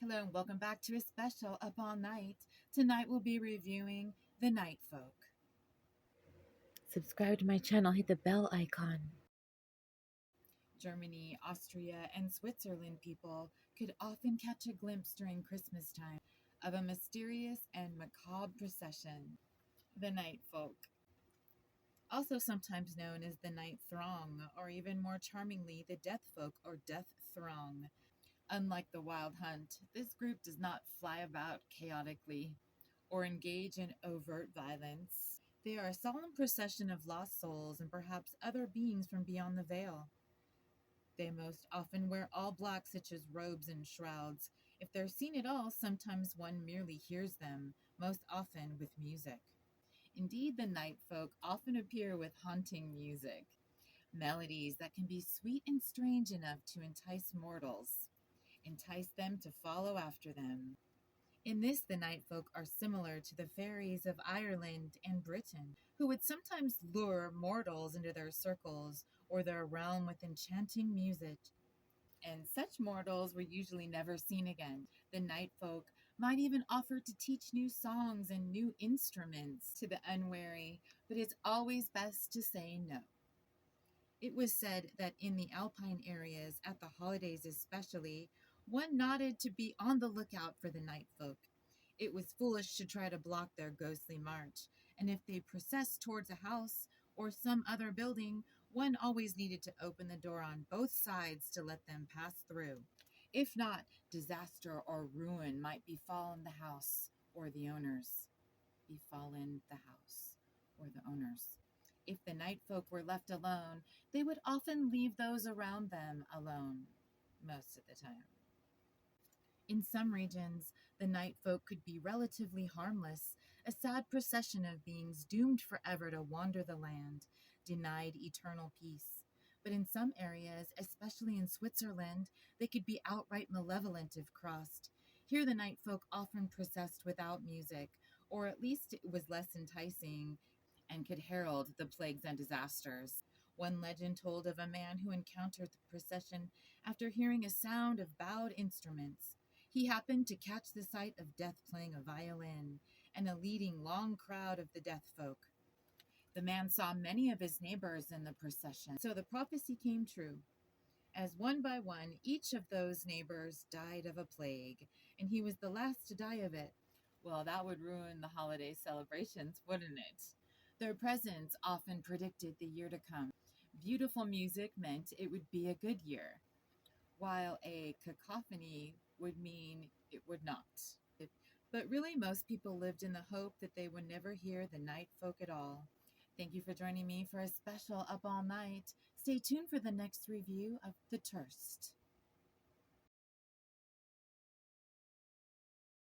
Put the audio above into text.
Hello and welcome back to a special Up All Night. Tonight we'll be reviewing The Night Folk. Subscribe to my channel, hit the bell icon. Germany, Austria, and Switzerland people could often catch a glimpse during Christmas time of a mysterious and macabre procession, the Night Folk. Also sometimes known as the Night Throng, or even more charmingly, the Death Folk or Death Throng. Unlike the Wild Hunt, this group does not fly about chaotically or engage in overt violence. They are a solemn procession of lost souls and perhaps other beings from beyond the veil. They most often wear all black, such as robes and shrouds. If they're seen at all, sometimes one merely hears them, most often with music. Indeed, the night folk often appear with haunting music, melodies that can be sweet and strange enough to entice them to follow after them. In this, the night folk are similar to the fairies of Ireland and Britain, who would sometimes lure mortals into their circles or their realm with enchanting music. And such mortals were usually never seen again. The night folk might even offer to teach new songs and new instruments to the unwary, but it's always best to say no. It was said that in the alpine areas, at the holidays especially, one nodded to be on the lookout for the night folk. It was foolish to try to block their ghostly march, and if they processed towards a house or some other building, one always needed to open the door on both sides to let them pass through. If not, disaster or ruin might befallen the house or the owners. Befallen the house or the owners. If the night folk were left alone, they would often leave those around them alone, most of the time. In some regions, the night folk could be relatively harmless, a sad procession of beings doomed forever to wander the land, denied eternal peace. But in some areas, especially in Switzerland, they could be outright malevolent if crossed. Here, the night folk often processed without music, or at least it was less enticing and could herald the plagues and disasters. One legend told of a man who encountered the procession after hearing a sound of bowed instruments. He happened to catch the sight of Death playing a violin and a leading long crowd of the Death folk. The man saw many of his neighbors in the procession, so the prophecy came true. As one by one, each of those neighbors died of a plague, and he was the last to die of it. Well, that would ruin the holiday celebrations, wouldn't it? Their presence often predicted the year to come. Beautiful music meant it would be a good year, while a cacophony would mean it would not. But really, most people lived in the hope that they would never hear the night folk at all. Thank you for joining me for a special Up All Night. Stay tuned for the next review of The Terst.